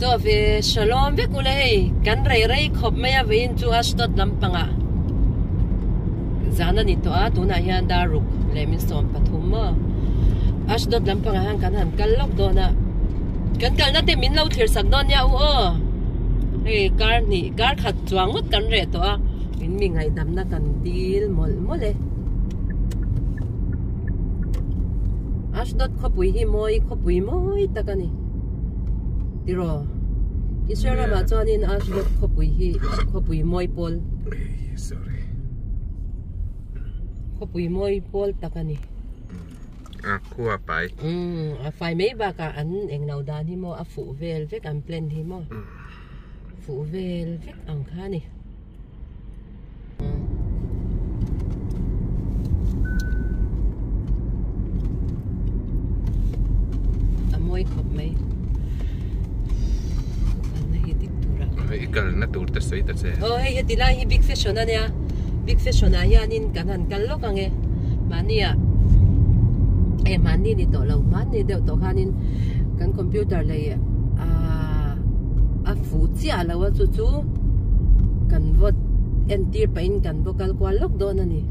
to ve shalom ve kulei kan rei khop maya ve in chu Ashdod lampanga zana ni to a tuna hian daruk lemin som pathum ma Ashdod lampanga hang kan han kallok dona kan kal na te min lo thir sak don ya u o hei kar khat chuang mot kan re to a min mi ngai dam na kan dil mole Ashdod khopui hi moi takani tiro Israel ma chuanin Ashdod khopui moi pol sorry khopui moi pol takani khua pai a fai mei ba ka an engnau dan hi mo a fu vel vek an plan hi mo fu vel vek ang kha ni a moi khop mei ikal na tur ta sei ta che oh hey tilai hi big fish na nia big fish na hianin kan han kal lo kange mania mani ni to lo mani deuh to khanin kan computer lei a fu chia lo wa chu kan vote enter pain kan vocal kwal lok don ani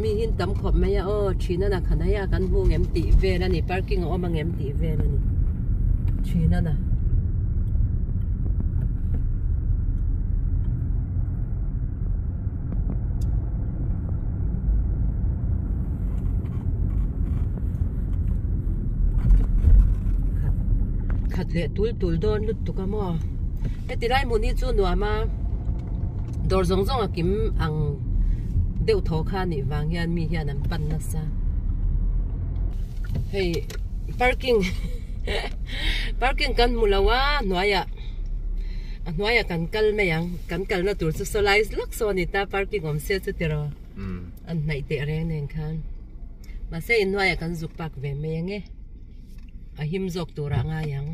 mi hin tam khop maya o thina na khana ya kan hu ngem ti ve na ni parking o ma ngem ti ve na ni thina na khat le tul don lut tu ka mo he ti rai mu ni chu nuwa ma dor zong zong a kim ang deuh tho kha ni wang hian mi hian an pan na sa hey parking kan mulawa nuaya kan kal me yang kan kal na tur socialize lak so ni ta parking om se chu tiro an nai te reng nen khan ma se nuaya kan zuk pak ve me yang e a him zok tura nga yang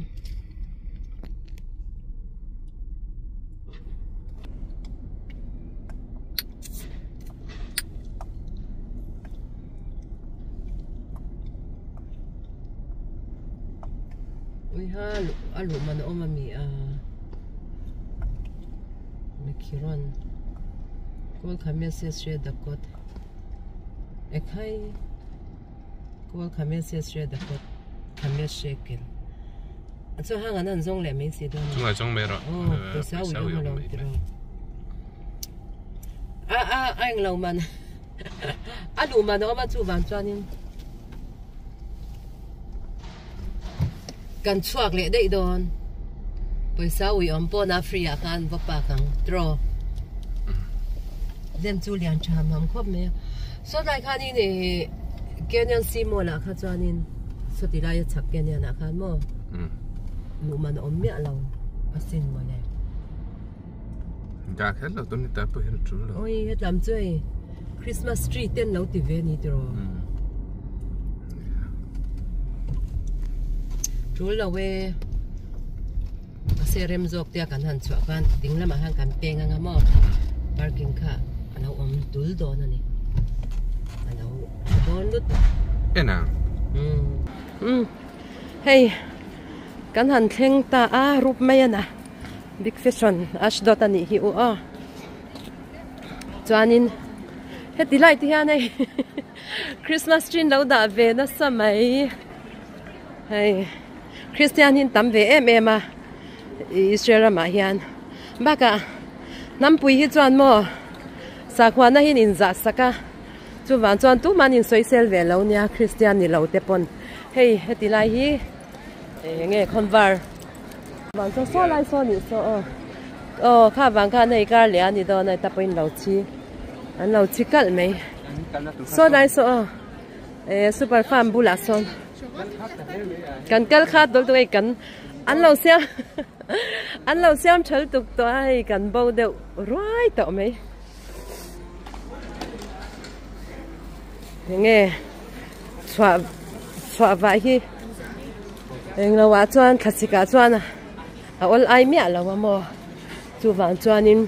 ui ha alu man omami mekiron kol khamesia shre dakot ekhai kol khamesia shre dakot khames shekel acho hanga nan zong le mai si don chunga chong me ro pesa wi lo tiro anh lâu man alu man oma chu van chuanin kan chuak le dei don pesa wi om po na free a kan vopa kang tro dem chu lian cham ham khop me so dai khani ni kenyan simo la kha chuanin so ti la ya chak kenyan a khan mo lu man om me lo asin mo le ga khel lo ton ta po her chu lo oi het lam choi Christmas tree ten lo ti ve ni tro chul lo we serem zok tia kan han chwa kan ding lama han kan penga nga mo parking kha alo om tul do na ni alo don lut ena hey kan han thleng ta a rup mai na big fashion Ashdod ani hi u a chuanin he tilai ti han ei Christmas tree lo da ve na samai hey Christian hin tam ve em a Israel ma hian baka nampui hi chuan mo sakwa na hin in za saka chu wan chuan tu manin social ve lo nia Christian ni lo te pon hey hetilai hi nge convar wan so lai so ni so kha wan kha nei kar le ani do na tapoin lo chi an lo chi kal mai so dai so super farm bula son kan kal kha dol tu kan an lo siam chal tuk to ai kan bo de roi to mai nge chwa vai hi eng lo wa chuan khasika chuan a ol ai mi ala wa mo chu wan chuanin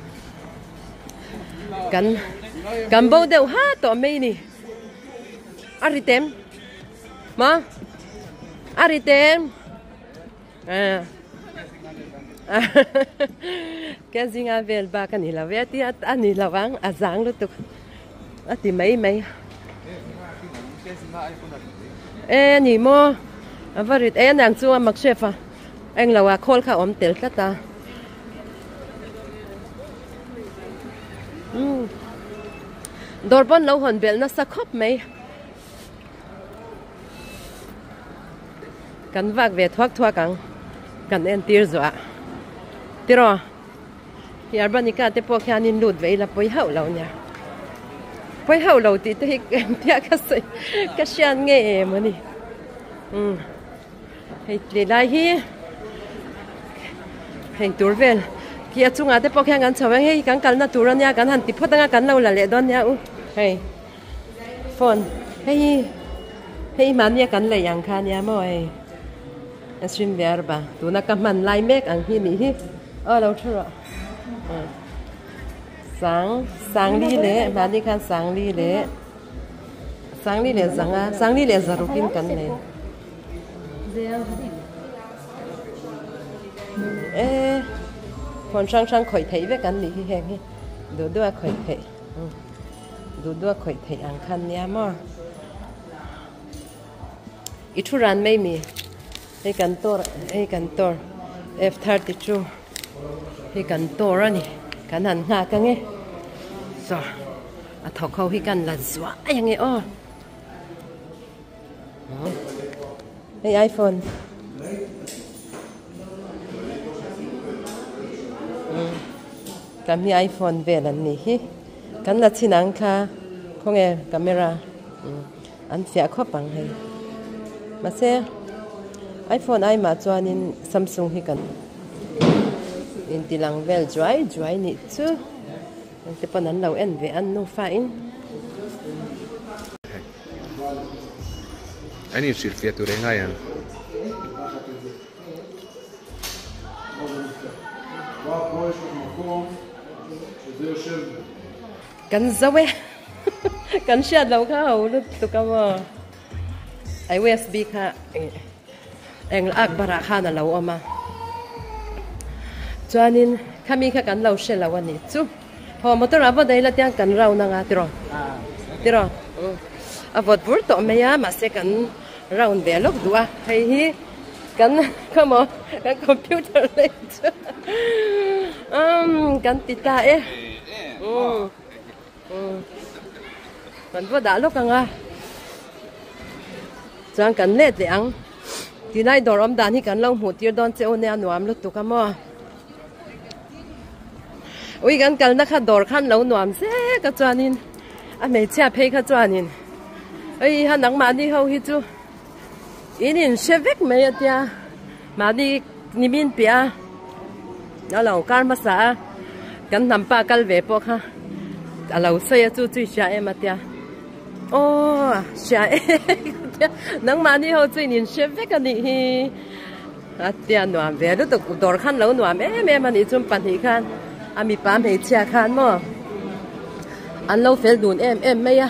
kan bo de ha to mai ni aritem ma ari ten cái gì ngà về ba cái này là về thì anh này là vắng giang lutuk thì mấy nhỉ mo vậy em đang chua mặc chef à anh là khol khá ôm tel cả ta đôi bên lâu hòn bèl nó sắc khóc mấy cần vác về thoát cần em tiêu dọa tiêu rồi giờ bên này cả tiếp tục khi anh lụt vậy là bơi hậu lâu thì tôi em tiếc cái xem nghe mà đi hay lại hi hành tour về kia chung à tiếp tục khi anh chào anh hay cần na tour nha cần hành tiếp tục đang cần lâu là lệ đón nha hay phone hay mà nha cần lại yang khan nha mọi stream về ba tụi nó cầm mình lại make anh hi mi hi lâu chưa sáng đi lệ mà đi khăn sáng đi lệ sáng đi lệ giờ rút kinh cần này còn sang khỏi thấy với cần đi hẹn hi đua khỏi thấy ăn khăn nha mà ít chút ran mấy mi hay cần tor F32 hay cần tor này cần hẳn ngà cái nghe so thầu khâu hay cần là dọa anh nghe hey iPhone kami iPhone về lần này hi cần là xin ăn kha không nghe camera ăn phía khó bằng hay mà xe iPhone ai mà cho nên Samsung hi cần in tilang vel dry ni chu te panan lo en ve an Nupa in ani silfia tu rengai an kan zawe kan sha lo kha ho lu tu ka ma ai USB kha eng ak bara kha na lo ama chuanin khami kha kan lo she lo ani chu ho motor aba dai la tiang kan rau na nga tiro avot bur to me ya ma se kan round de lok dua hei hi kan kamo kan computer le kan tita kan voda lok nga chang kan le te ang tinai dorom dan hi kan lo mu tir don che one anuam lu tu ka mo ui gan kal na kha dor khan lo nuam se ka chuanin a mei cha phei kha chuanin ei ha nang ma ni ho hi chu inin shevek me atia ma ni nimin pia na lo kar ma sa kan nam pa kal ve po kha a lo se chu chui sha em atia sha nang ma ni ho chui nin shevek ani hi atia nuam ve lu tu dor khan lo nuam em ani chum pan hi khan ami pa mei chia khan mo an lo fel dun em me ya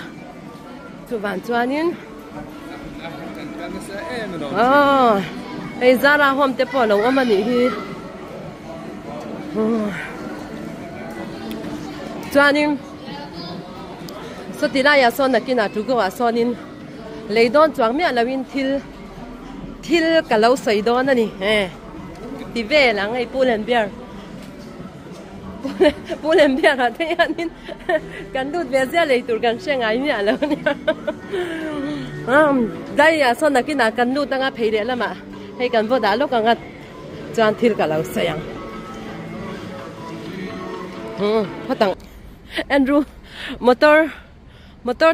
chu van chuanin ei zara hom te po lo amani hi chuanin so tila ya son nakina tugo wa sonin leidon chuang me alawin thil ka lo sei don ani ti ve lang ei pulen beer Pulen biar ada yang ni kan tu biasa leitur kan sengai ni alam ni. Dah ya so nak kita kan tu tengah payah lama. Hei kan boda lo kan kat jangan thil kalau sayang. Patang. Andrew motor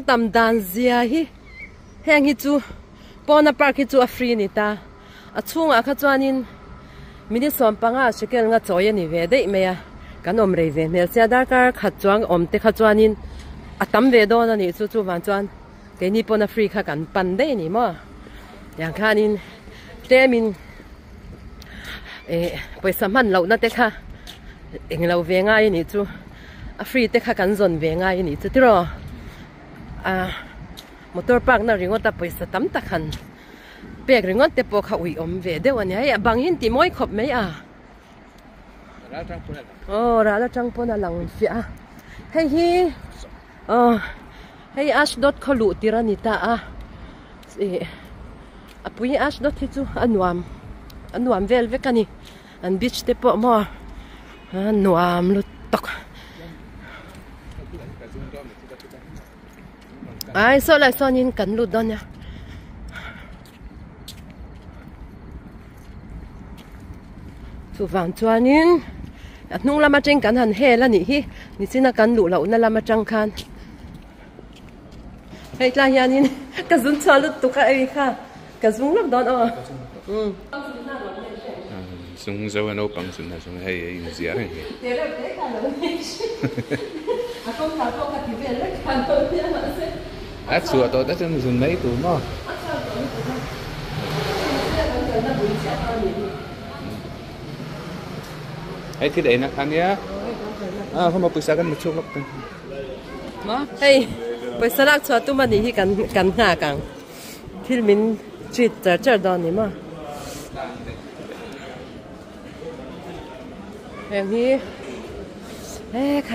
tam dan zia hi. Heng hitu pona park hitu free ni ta. Achung akachuanin mini sompanga sekel nga choye ni ve dei me ya. Kan om rei ve mel sia dar kar khat chuang om te kha chuanin atam ve do na ni chu van chuan ke ni pona free kha kan pan dei ni mo yang khanin temin paisa man lo na te kha eng lo ve ngai ni chu a free te kha kan zon ve ngai ni chu tiro motor park na ringo ta paisa tam ta khan bẹc rồi ngon tép bộ khẩu ủy về đâu anh ấy bằng hin tí môi khop mấy à ra là trăng pona lằng phía hay hi hay Ashdod khó lụ tira nita apui Ashdod thì chú anuam vel ve cani an beach tép bộ mo anuam lutuk ai số lại số nhìn cắn lụt đó nha chú vàng chua nín nung lama tranh cắn hẳn hè là nị hi nị xin là cắn lụt lẩu na lama trăng khan hay là nhà nín cái dùng chua lụt tục cái kha cái dùng lắm đó dùng dâu anh bằng dùng là dùng hay gì đấy ác sủa tôi đã từng dùng mấy tủ mà ấy thì để nè anh nhé không mà pizzaกันmột chút lắm mà hey pizza lạc cho tụi mình điกันหน้ากันที่มินจีดเจอตอนนี้มาอย่างนี้ใคร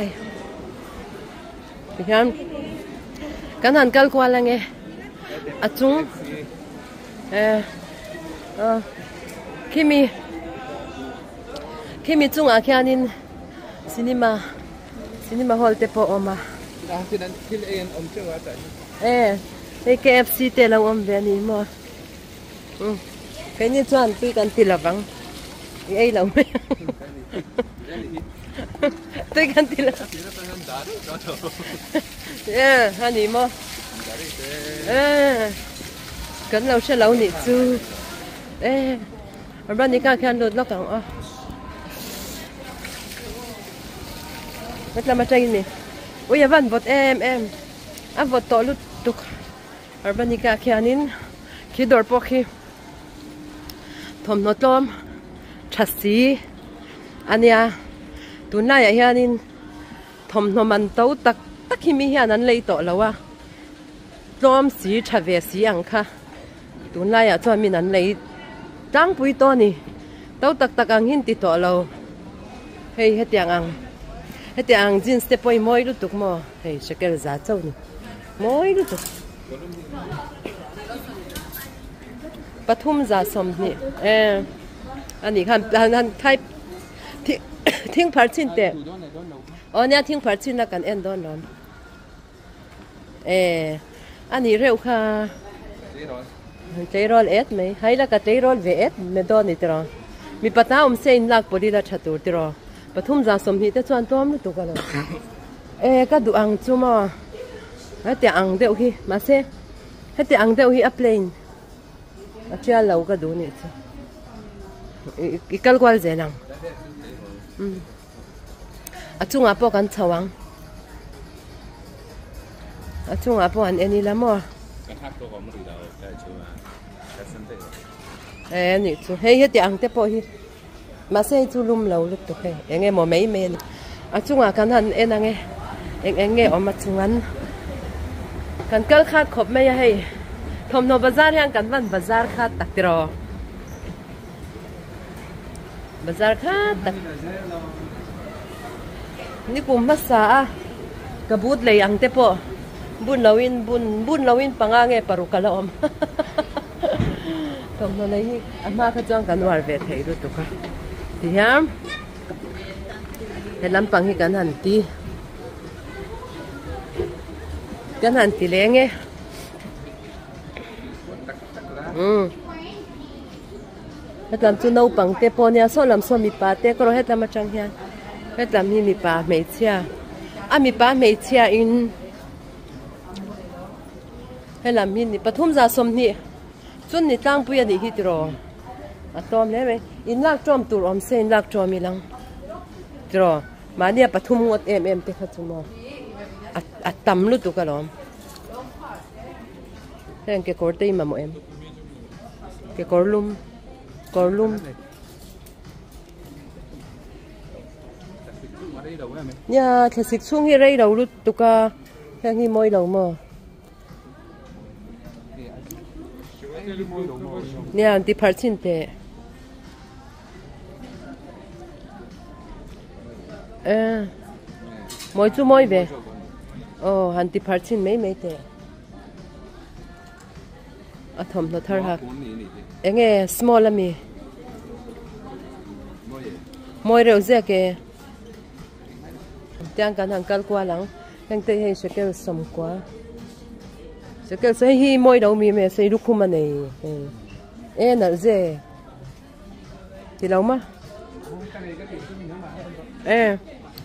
พี่ครับกันหันกันกว่าละไงอาจุงคิมีจุงอาแค่นี้ซินิมาฮอลเตปอมาใน KFC เตะเราเวียนี่มั้งแค่นี้ชวนตีกันตีละบังไอ้เราไม่ตีกันตีละฮันนี่มั้งกันเราใช้เราหนีจูบ้านนี้ก็แค่รถล็อกกันไม่ทำมาใจนี่โอ้ยวันบดบดต่อลุตุกบ้านนี้ก็แค่นี้คิดดอร์ปอคีทอมนอตลอมชัดสีอันนี้ตุนไล่เฮียนินทอมนอมันเต้าตักที่มีเฮียนั้นเลยต่อแล้วว่าลอมสีชัดเวสีอังค่ะตุนไล่จวนมีนั้นเลยตั้งปุยตัวนี่เต้าตักอังหินติดต่อเราเฮ้ยเฮ็ดยังอังจินสเตปอยมอยลุตุกมอเฮ้ยชักเกลจ่าเจ้านี่มอยลุตุกปทุมจ่าสมนี่อันนี้ค่ะอันไทยทิ้งพัดชินเตะเนี่ยทิ้งพัดชินแล้วกันโดนนอนอันนี้เร็วค่ะเจรอลไหมให้แล้วก็เจรอลไม่โดนนี่ตรอมีปัตตาเส้นลักปอดีละชัดตัวตรอปทุมจ่าสมนี่แต่ส่วนตัวมันตุกันเลยก็ดูอังจูมาให้แต่อังเดียวฮีมาเซ่ให้แต่อังเดียวฮีอัพเลนเชื่อเราก็ดูนี่อีกกว่าเจนังจุงอาปอกันชวังจุงอาปออันนี้ละมั้งนี่จูเฮ้ยเดี๋ยวอังเตปอฮีมาเซ่จูลุ่มเราลุกตุกเฮ้ยยังไงหมอไม่เมนจุงอากันหันนั่งไงยังไงออกมาจุงอันกันเกิดขาดขบไม่ให้ทอมโนบาซาร์ยังกันวันบาซาร์ขาดตักตรอบาซาร์ขาดตักนี่กุมภาษากระบูดเลยอังเตปอบุญลาวินปังเงปารุกะลอมทอมโนเลยอามาขจ้องกันวาร์เวทให้รู้ตุกะที่ยามเห็นลำปังให้กันหันตีเลงไงเฮ็ดลำจุนเอาปังเตปอเนี่ยโซลำโซมีปาเตก็เราเฮ็ดลำมาจังเฮียเฮ็ดลำมีปาไม่เชียมีปาไม่เชียอินเฮ็ดลำมีนี่ปทุมจ่าสมนี่จุนนี่ตั้งปุยนี่ฮิตรอตอมเลยไหมอินลักจอมตูรอมเซนลักจอมีลังตรอมาเนี่ยปทุมงดเอ็มเตขัดจุมอตั้มลุตุกะลอมเรื่องเกี่ยวกับตีมาโมเกี่ยวกับลุมเนี่ยถ้าสิช่วงที่ไรเราลุตุกะแค่ที่มอยเรามา nè đi phát triển thế mỗi chú mỗi về hắn đi phát triển mấy thế thầm nó thở hả nghe small lắm mi mỗi rồi giờ cái tiếng cái hàng cal qua lắm cái tây hay sẽ kêu sầm quá sẽ kêu sẽ hi mỗi đầu mi mà sẽ lúc không này nở giờ thì lâu mà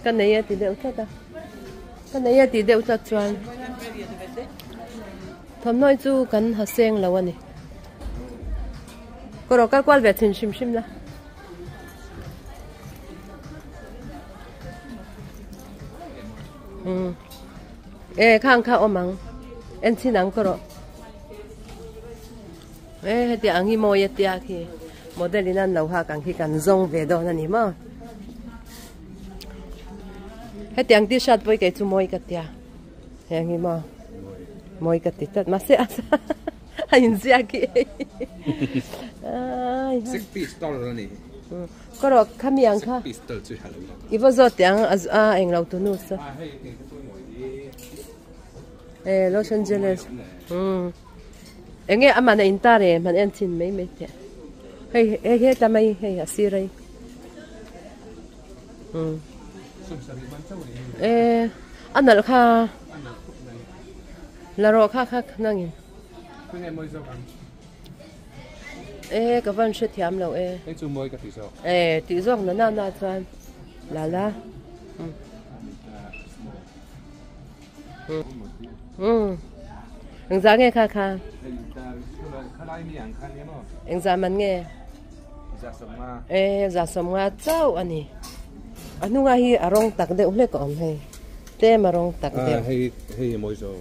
cái này thì đều thật à cái này thì đều thật chuẩn thầm nói chú cần hạt sen là vậy có rồi các quan về thìn sim là khang khao omang em xin ăn có rồi thì ăn hi mua thì khi model đi ăn lâu ha càng khi càng rong về đó là nhỉ mà thì ăn t-shirt với cái chú mua cái tia hàng hi mà mua cái t-shirt mà sẽ anh sẽ cái 6 piece dollar này có rồi kami ăn kha piece dollar chứ hả ivo zo tiếng anh lâu tu nút sao Los Angeles nghe mà này ta đấy mà em xin mấy thế hay ta mấy hay xí đây anh nào kha là rồi kha năng cái vấn đề thiam lâu cái chú mua cái tí số nó na cho là anh ra nghe kha anh ra mình nghe ra sớm nga cháu anh ấy anh nung ai arong tắc đều lấy còn hay tem arong tắc đều hay mồi rồi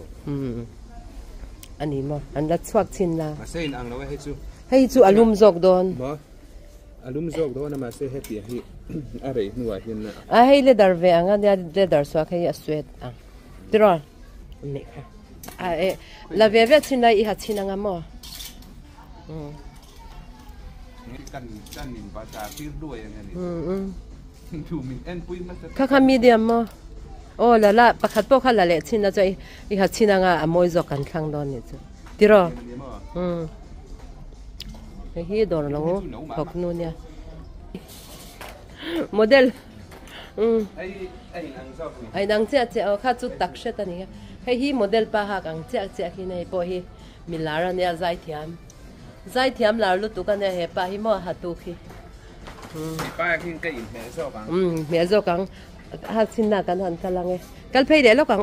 anh ấy mà anh đã xoạc xin là xin ăn nó hay chú alum dọc đòn alum dọc đòn mà sẽ hết tiệt hi à đấy nuôi hiền hay le dar về anh đã dar xoạc hay sweat rồi nè là về xin này hạt xin anh màกันนินภาษาที่ด้วยอย่างนี้ถูกมินเอ็นปุ้ยมันจะข้ามีเดียมมั้งละประคัดพวกข้าละเละชินนะจ๊ะอีหัดชินงะมวยจกันข้างดอนนี่จ้ะดีรอเฮียดอนลงหกนู่นเนี่ยโมเดลไอ้นางเจ้าข้าจุดตักเชตันนี่ให้ฮีโมเดลป้าหักอังเจ้าที่นี่พอฮีมิลาร์เนี่ยใจเทียมใจเทียมลาลุตุกันเนี่ยเฮป้าฮีมั่วหัดตุกีป้าขึ้นก็อินเมโซกังเมโซกังหัดสินนากันหันกันลังเอกัลเพย์เดี๋ยวกัง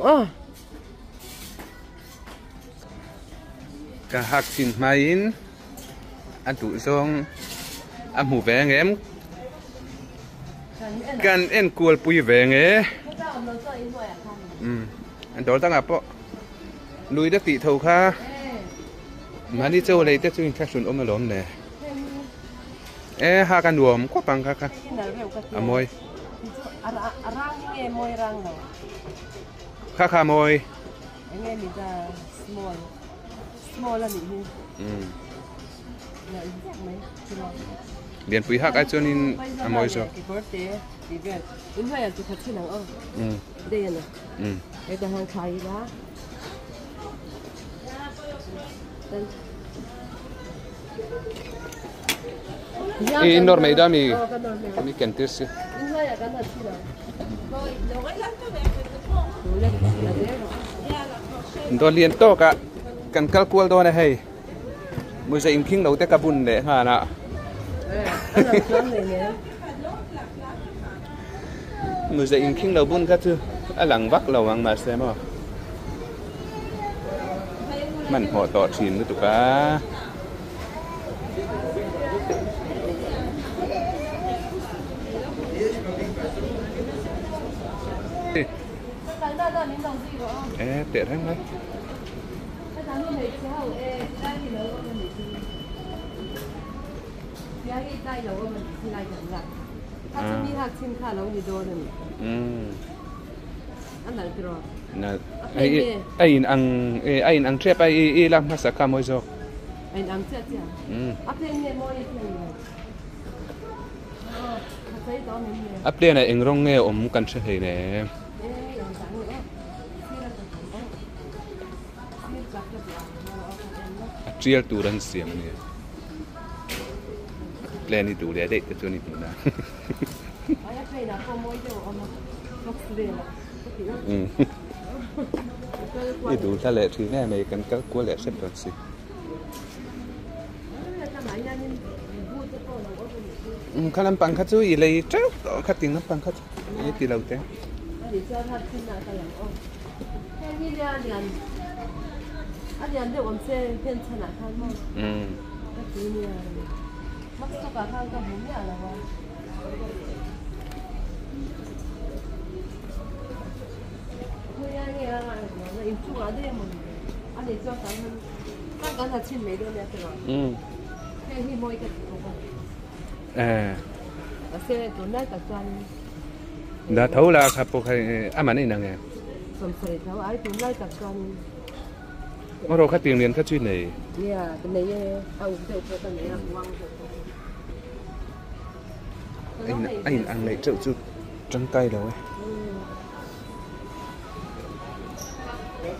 ก็หักสินมาอินอันตุซองอันหูแหวงเอ็มกันเอ็นกวลปุยแหวงอันโดนตั้งอ่ะปะลุยได้ติเท่าค่ะมานี่เจ้าอะไรเจ้าจุนแค่ส่วนอมมาล้อมเลยหากันรวมก็ปังค่ะอ่ะมวยร่างนี่มวยร่างเหรอค่ะมวยนี่มีแต่ small ละนี่เรียนปุยหักไอ้จุนินอ่ะมวยจ้ะอินไว้อยากจะทัดที่หนังเดี๋ยวนะไอ้แต่ทางไทยละindoor may dami kami kentis indoor lian to ka kan kalkual do na hay mu sa imking lo te kabun de ha na mu sa imking lo bun ka tu alang vak lo ang ma se mo man ho to chin tu ka tiện hết đấy ai ăn trep ai làmภาษาคำมวยโจ anh ăn chết chứ áp lên nghe môi thì áp lên này anh rong nghe cần sẽ thấy nè chia tu đan xiêm nè lên đi tu để đấy cho ni tu na đi tu ta lệ thì nè mày cần các của lệ xếp đan xiêm khá lắm bằng khá chú ý lấy trâu khá tiếng lắm bằng khá chú ý tí lâu thế đã thấu là khắp bộ khai ám ảnh này nè nghe nó rồi khá tiền liền khá chuyên này anh ăn này trậu chút trắng cay đâu ấy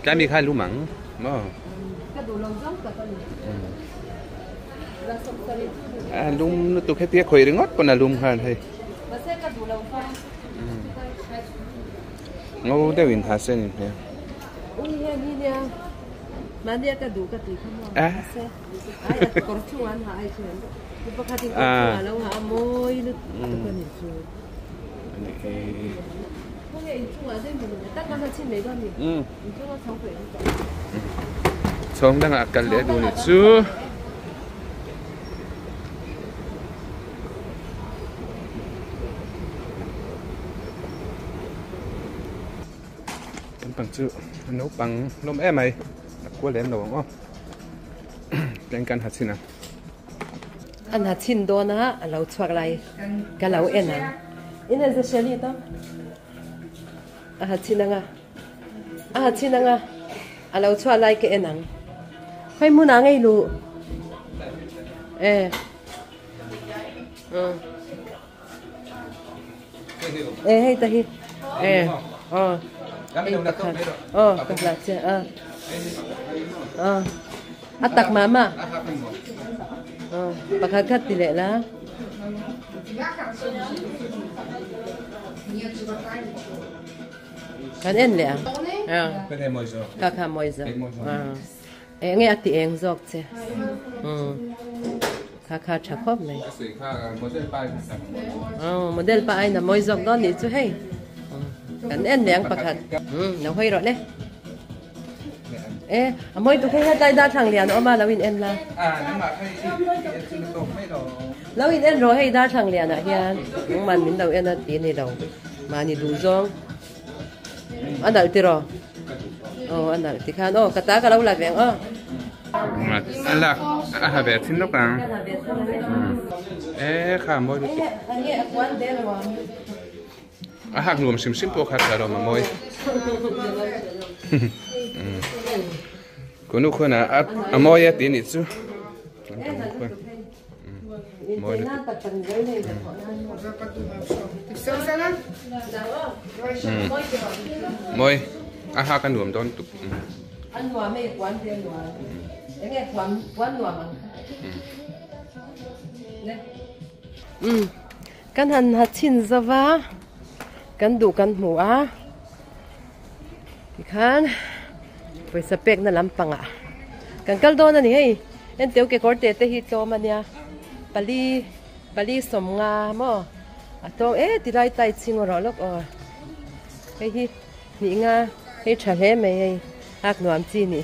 cái mi khai lú mắng mà lum tụi cái tiếc khơi đứng ngót còn là lum khai hay ngô để mình thả sen này mà đi cái đủ cái gì không à còn chung ăn hả ai chơi đi bắt khách đi lâu hả môi nữa cái này chơi không nghe chung ăn đấy mình tất cả các chị mấy con mình chung ăn xong rồi xong đang ăn cái lẽ đồ này chứ bằng chữ nấu bằng lông em mày qua lén đồ không lên căn hạt xin à ăn hạt xin đó na lâu chuột lại cái lâu em à in là gì đi đó hạt xin à lâu chuột lại cái em à phải muốn ăn ngay luôn hay ta hi các bạn chơi atak mama pagkakat dili la kan en le kaka Mizo nghe ati eng zok che kaka chakop này model pa ai na Mizo đó ni chu hay kan en leng pakhat nó hơi rồi đấy mỗi tụi cái tay đa thằng liền mà lâu in em là lâu in em rồi hay đa thằng liền à hiền nhưng mà mình đâu em là tiền này đâu mà ni đủ rong anh đợi tí rồi anh đợi tí khăn cái tá cái lâu là vẹn anh là hà vẹt xin lúc nào khá mỗi được hạt luồng sim po khát rồi mà môi cô nụ khôn à môi tiền ít chứ môi được môi hạt cái luồng đón tục ăn luồng mấy quán tiền luồng nghe quán luồng cái hành hạt chín ra vaกันดูกันหัวที่ขันไปสเปกนั่นลำปังอ่ะกันกัลโดนนี่เฮ้ยเอ็นเตียวเกกอร์เตะฮิโตมันเนี่ยปลีสมงามอ่ะอ่ะตัวที่ไรไตชิงรอลูกเฮ้ยนี่งาเฮ้ยฉลาดไหมเฮ้ยหักหนวมจีนี่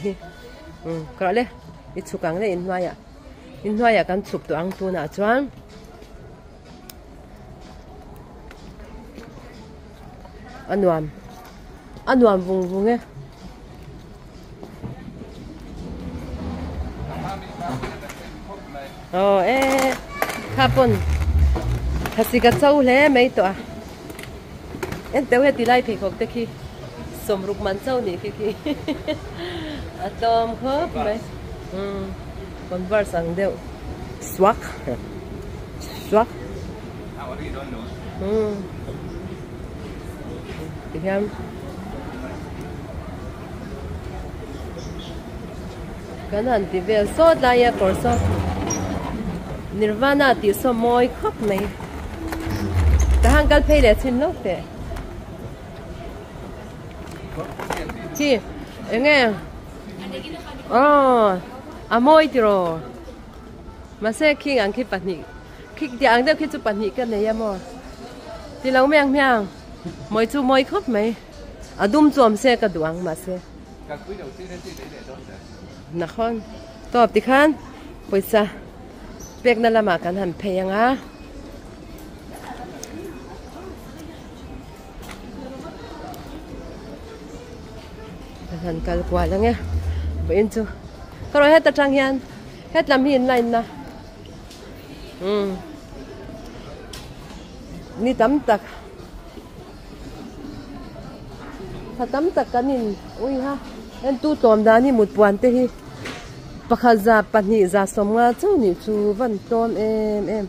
ก็เลยอิสุกังเลยอินวายกันสุบตัวอังตัวน่ะจวนอันวมวงไงข้าปนข้าสิกระเจ้าเลยไม่ตัวเอ็นเต้าเฮติไลพี่ขบตะกี้สมรุปมันเจ้านี่กี้อะตอมครับไหม converse ang deu swak swak Tihan kanan ti vel so daya korso Nirvana ti so moi khop mai tahanggal phele chin lo te chi nghe amoy tiro mase king ang ki pani kik ti ang de ki chu pani ka ne ya mo ti lo meng meng moi chu moi khop mai adum chom se ka duang ma se nakhon top ti khan poisa pek na lama kan han pheyanga han kal kwa lang ya bên chu có rồi hết ta trang hiền hết làm hiền này nè ni tắm tắc ha tắm tắc cái nín ui ha em tu tôm đá ni một buồn thế hi pakha za pani za somnga chu ni chu van tom em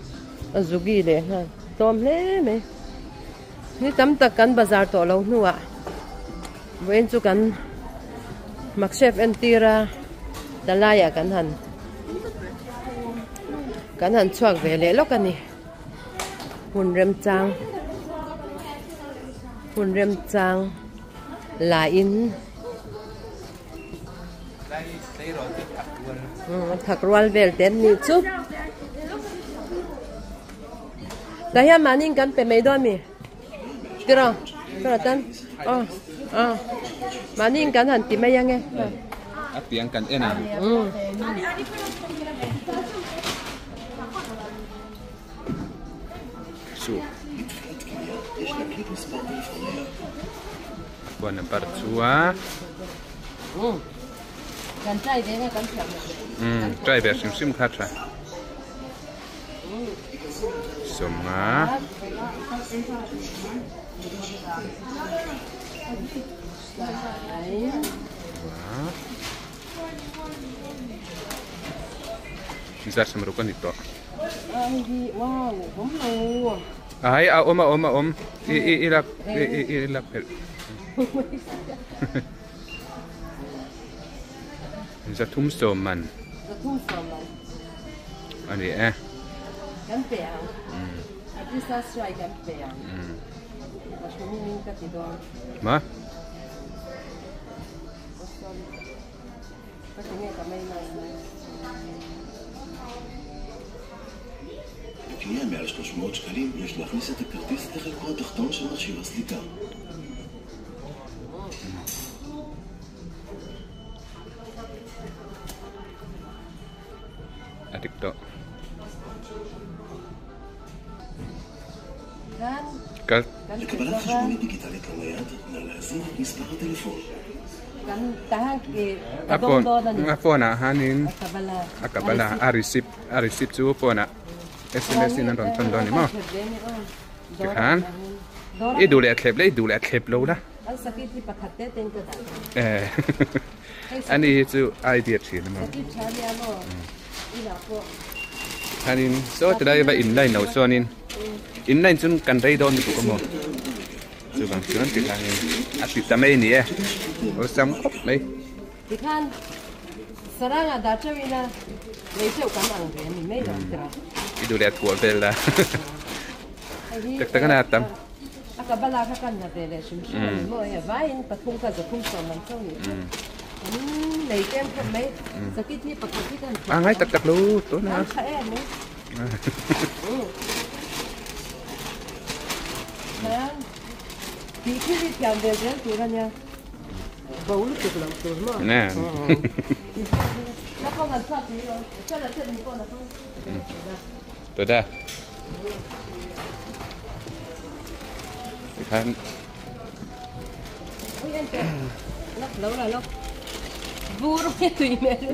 azugi le ha tom le me ni tam tak kan bazar to lo nuwa wen chu kan makchef entira dalaya kan han chuak ve le lo kan ni hun rem chang lian thak rual vel ten ni chu dahya maning kan pe mei don mi tira tan maning kan han ti mai yang e tiếng kan ena su buona partua kan trai ve kan cham trai ve sim kha tra soma bisa semerukan itu. Wow, wow. Ay, om. Ilak. Bisa tumsoman. Ani Kan peang. Bisa strike kan peang. Masuk ni kat itu. Ma? בקנייה מעל 300 שקלים יש להכניס את הכרטיס לחלקו התחתון של מכשיר הסליקה. Adik tok. לקבלת חשבונית דיגיטלית לנייד, נא להזין את מספר הטלפון. Phone hanin akabala arisip chu phone SMS in ron ton don ni mo kan du le thlep lo da ani chu idea chin mo hanin so tadai ba inline no so nin inline chun kan dai don ni ko mo chu bang chuan ti kan ati tamai ni e o sam khop mai ti khan saranga da chawina nei cheu kan ang ve ni mai lo tra idu le ko vel la tak na tam akabala ka kan na de le shim mo ya vain pathung ka zakhung so man so ni nei kem khop mai sakit ni pakati kan angai tak lu to na kha e ni Thì khi đi theo về đến tuổi ra nha, bầu lúc được làm tuổi mà. Nè. Nó không cần thoát gì rồi, cho là chuyện mình con là không. Tuổi da. Kan. Ôi anh kìa, lóc lâu là lóc. Vu rồi nghe tùy mẹ luôn.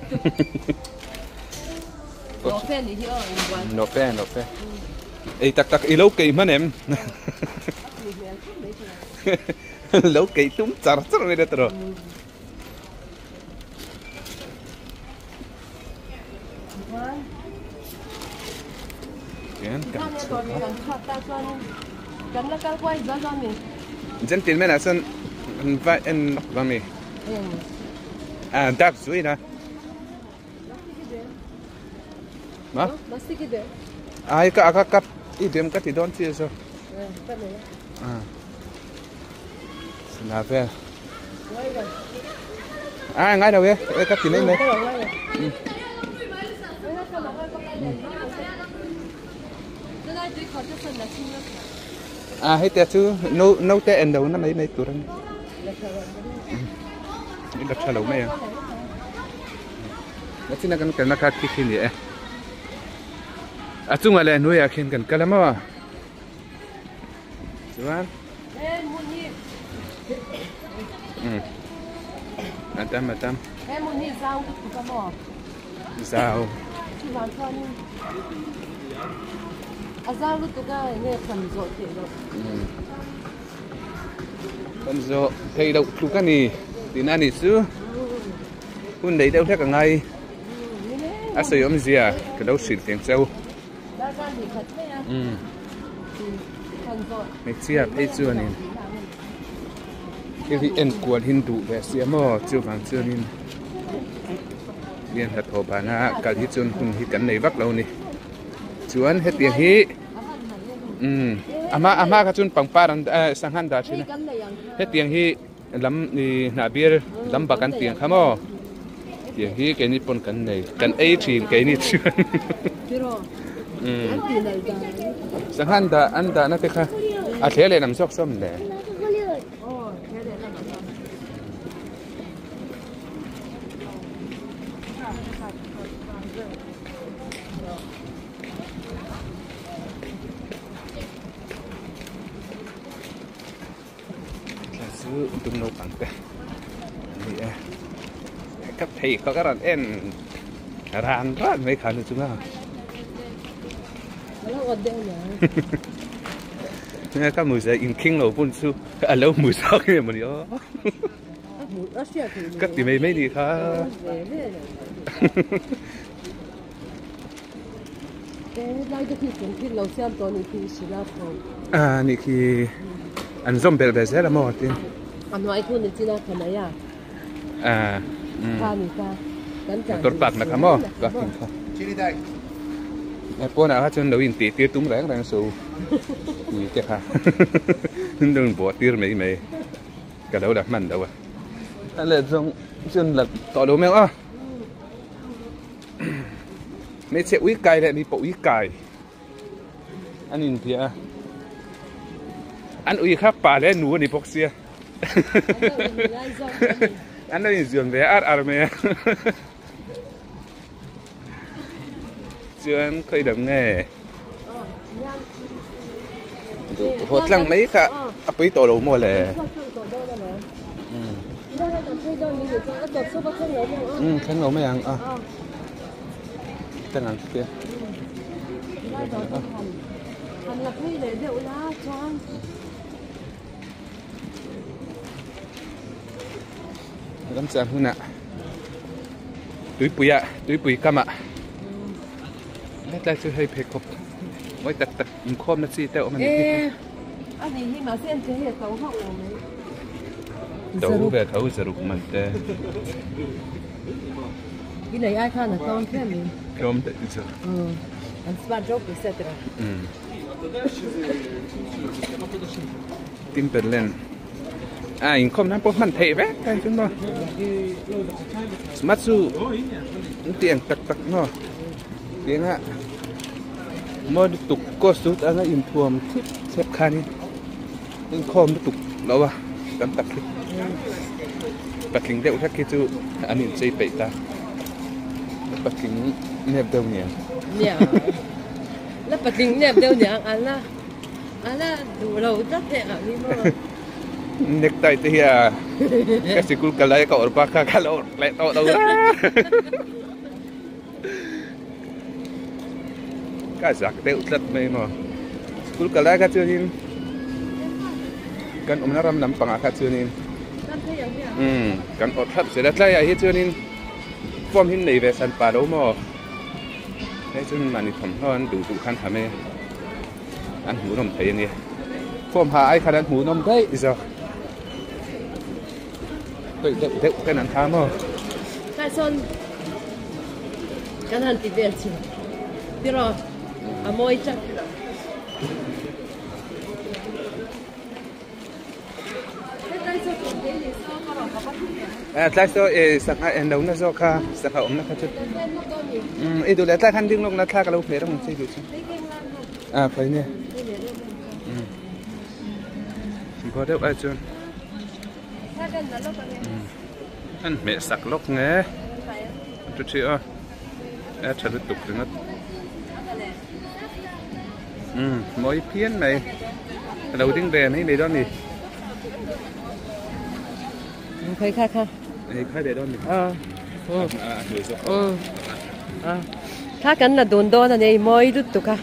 Nó phèn thì hiểu rồi. Nó phèn. Ê tak lâu kỳ mà em. Lâu kỳ tum char rồi đấy rồi. Yan Kan to mi kan chat ta chuan kan la kal kwai za za mi. Dân tiền mấy là sân vai em nóc vào mì đạp suy nè mà Plastic de. ai cả cắt ít điểm cắt thì đón chia sao là về ngay đầu kia cắt thì lên đây hết tiệt chứ nấu tệ đầu nó mấy tụi anh đập xa lẩu mấy à nó chỉ là cái cắt khi vậy chung là nuôi à khi cần cái lắm à đúng không Matam Em muốn đi rau cái mỏ. Rau. Chị bán cho anh. Rau lúc cái nghe phần rộ thì rồi. Phần rộ thầy đậu lúc cái này thì na nỉ xứ. Hun đấy đâu thế cả ngày. Sử dụng gì à? Cái đâu xịt tiếng sâu. Mấy chia thấy chưa nè. Cái em quạt Hindu về xía mò chưa vàng chưa nên liên thật hồ bà na cả hít chun cùng hít cắn này vắt lâu nè chuan hết tiền hí ama cái chun bằng pa sang han đã chứ hết tiền hí lắm đi nà bia lắm bạc cắn tiền khám mò tiền hí cái ní pon cắn này cắn ấy chỉ cái ní chuan sang han đã ăn đã nó thế kha thế này nằm sốc xôm nè tung nấu bằng cái này cấp thầy có cái đàn em ran rất mấy khả năng chúng ta các mùi sẽ in kinh lẩu bún su lâu mùi sao cái mà nhớ các thì mấy đi khá này khi anh zombie bè bè sẽ là mò tin anh nói thôi nên chỉ là cái này à tốt bạc là cái mò có tin không bữa nào cho nó in tít tung ráng đang sầu gì thế hả đừng bỏ tiền mấy cái đâu đặt mặn đâu à anh là giống chân là tỏ đồ mèo à mấy sẽ uống cay lại đi bộ uống cay anh nhìn thì anh uống khác bà lên núi đi bóc xia anh nói giường về át mẹ chưa anh khơi đầm nghe hột lăng mấy cả ấp ấy tổ đồ mua lẻ khăn ngấu mấy ăn tên ăn kia lắm xem hơn nè túi bụi cam ạ đây chưa hay phê cục mới tật khom nó xì tẹo mà anh thì mà xem thế hệ tấu hậu tấu về thấu giờ rụng mình tê cái này ai khăn là con thế mình không đấy chứ anh smart job etc tim bền lên in không nắm bóp mình thể vẽ cái chúng nó smart su tiền tắc nó tiếng ạ mua tục có số anh in thuồng thích xếp khăn nhưng không tục đâu à tắm tắc đi bật kính đeo khác kia chú anh in xây bậy ta bật kính nẹp đâu nhỉ là bật kính nẹp đâu nhỉ anh là đủ đầu rất đẹp đi mà necktie thì cái gì cũng cái lại cậu ba cái lỗ lại to đâu cái giặc đeo rất mê mà cũng cái lại cái chưa nhìn kan nó ram nằm bằng cái chưa nhìn kan ở thấp sẽ đặt lại hết chưa nhìn form hình này về sân pa đâu mà cái chân mà đi thầm hơn đủ khăn thầm ấy ăn hú nôm thấy nghe phom hà ai khăn ăn hú nôm đấy giờ tôi cáiนั้นtham không cái son cáiนั้นthì về chứ đi rồi à môi chắc tại sao sắc anh đâu nó do cả sắc ông nó khác chút itu lihat lah kan ding long nát kalau phê đó mình sẽ được à phải nè có đâu ai chưa anh mẹ sắc lốc nghe chút xíu à chả được tục nữa mỗi phiên này đầu tiếng về này đó nè khai khai khai khai để đó nè khai cái là đồn đồn là này mỗi lúc tục à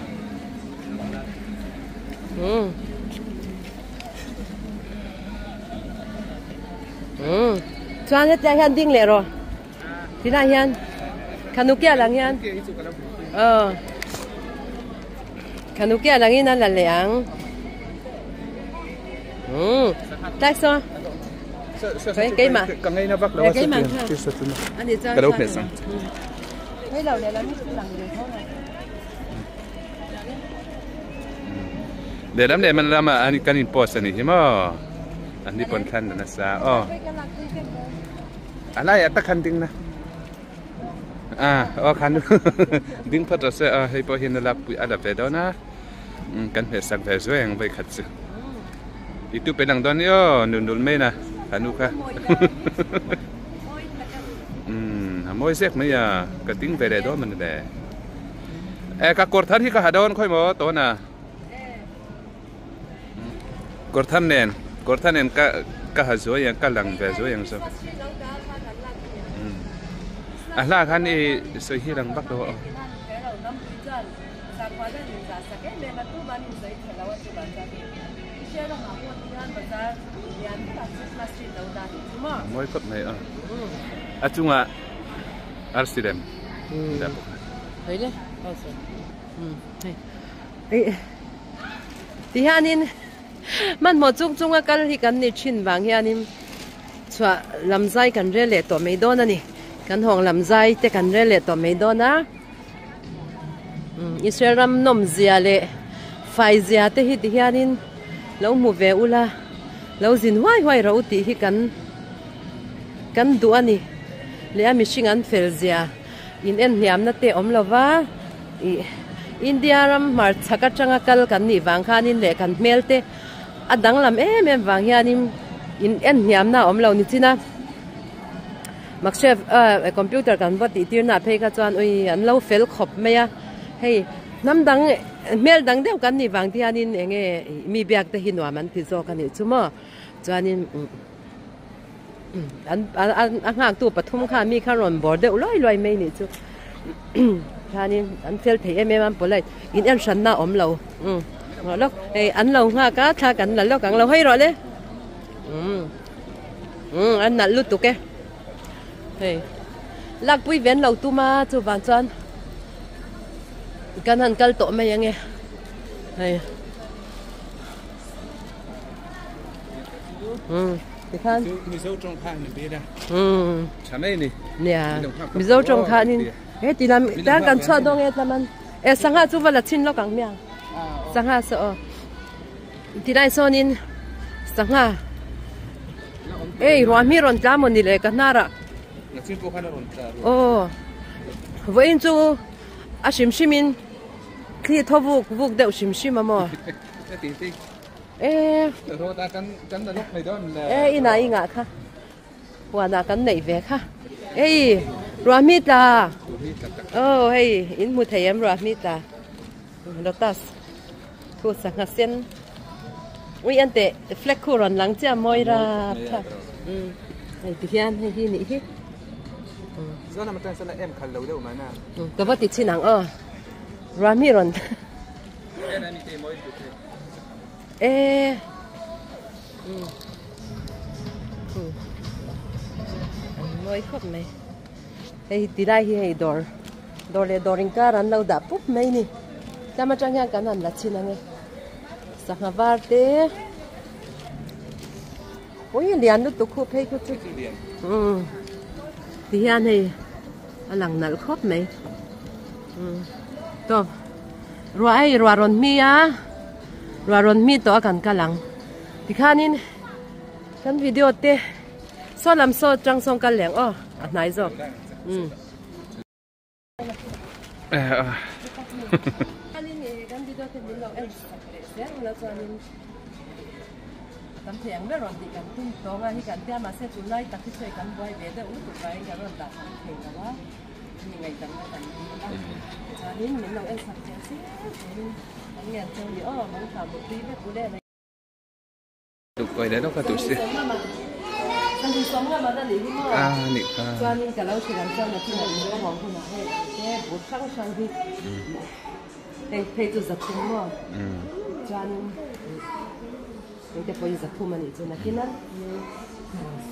cho hết ra hiện đinh lẹ rồi thì là hiện kanukia lang hiện kanukia lang hiện là lẹng tại sao cái mà cái nó bắt đầu cái mà cái đâu phải sao cái đầu này là mấy cái lần được thôi để đám này mình làm anh cần import này chứ mà anh đi còn khăn là sao anh lại tắc khăn tiếng na khăn tiếng phát ra sẽ hay bao hiện là bị ăn về đó na cần phải sạc về rồi anh phải khát chứ itu pedang đó nữa nul mấy na khanu kha môi xếp mấy à cái tiếng về đó mình để các cột thắt thì cả đòn khơi mỏ to na cột thắt nền cả hạt rồi cả lằng về rồi sao là khăn đi sợi hi lằng bắt đầu mỗi cột này chung à Amsterdam thấy đấy thì hanin man một chung cái thì cái này chín vàng hanin chua làm dai cái rễ lệ tổ mấy đô nè cái hồng làm dai thì cái rễ lệ tổ mấy đô na Israel ram nom zia lệ phải zia thì hanin lâu mua về ula lâu zin hoài rồi thì cái đũa nè lẽ mình sinh ăn phèn zia in en hiam na te om lova India ram mar chaka changa kal kan ni wang khan in le kan mel te adang lam em wang hian in en hiam na om lo ni china mak chef computer kan wat ti tir na phei ka chuan oi an lo fel khop meya hei nam dang mel dang deuh kan ni wang ti anin enge mi biak te hinwa man ti zo kan ni chumo chuanin anh hàng tu pathum kha mi kha ron bor deuh loi mai ni chu Hanin an fel thei em an polai in en san na om lo lok ei an lo nga ka tha kan la lo kang lo hei ro le an na lutuk ke hei lak pui ven lo tu ma chu ban chuan kan han kal to mai ange hei thì khan Mizo trong khan này biết à chả mấy nè nè Mizo trong khan nên cái thì làm đang cần cho đông cái làm ăn sang hạ chú vào là chín lo càng miếng sang hạ sợ thì đây sau nên sang hạ rồi mi rồi trả một nile cái nara với chú sim simin khi thâu vuk đều sim mà mò rồi ta cắn lúc này đó ina ngã kha qua na cắn nảy về kha rồi mi ta hey in mu thầy em rồi mi ta lotus thu sang ngã sen ui anh tệ fleck khu ròn lắng chia môi ra hey thì anh hay hi nị hi do làm sao em khăn lâu đâu mà na cái vật thì chín hàng rồi mi ròn môi khóc này hey tí đây hi hey door đồ lệ đồ rình cá ăn lâu đã búp mấy nè ta mà trang nhà cái này là chi năng nghe sạc hà var té ôi lian lutuk khu phê khu chút thì anh này lằng nở khóc mấy tốt rồi ron mi á rồi ron mi to cần cả lằng thì khá nín cái video té so làm so trang song cả lẹng nãy giờ tấm thèm bé rồi thì cần tung to ngay cần tia mà sẽ tụi này tập cái chơi cần quay về đây uống tụi cái cái rồi đặt thì là quá như ngày tầm ngày tầm cho nên mình làm em sạch sẽ anh nghe chơi nữa mà làm một tí với phụ đề này tụi quay đấy nó có tụi xí anh đi sống là mà đã lý không nị cho nên cả lâu chỉ làm cho là khi nào mình có món thì là cái bột khang sang đi thấy tụi giật cũng ngon cho nên những cái bây giờ không mà nên là cáiนั้น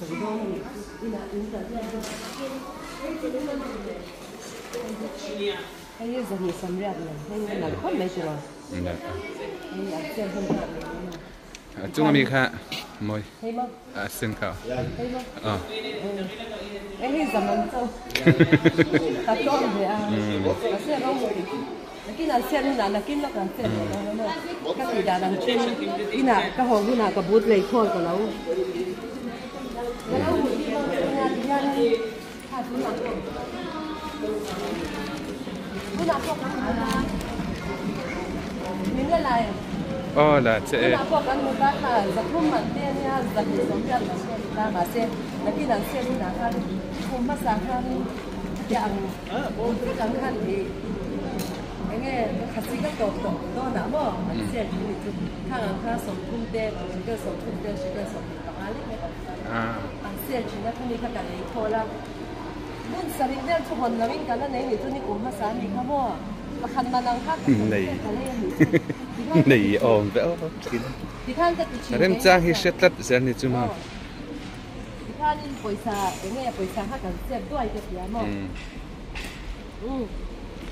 sử dụng ina cái gì giờ mình xem ra là cái là khó mấy rồi chúng mình khá mồi xin khảo cái giờ mình đâu tập trung về sẽ đâu cái nào xem là cái nó cần xem là các chị đã làm trên cái nào cái hồ cái nào có bút lấy thôi của nó mình cái này là sẽ là có cái một cái là giật không mạnh tiền nha giật thì giống như là ta mà xem là cái nào xem là cái không mất sáng cái dạng chẳng hạn thì nghe 같이 갔다 왔어. 너 나머 같이 이제 강한 손품대 그 손품대 시간 손품 알리 안세 지나 그니까 가래 콜라 문 사린데 초번 나민 가나 내니 돈이 고마사 니 가모 한만한 학 này ổn vẽ em trang hi sẽ tắt sẽ này chứ mà thì khanin poisa nghe poisa ha kan se doi ke pia mo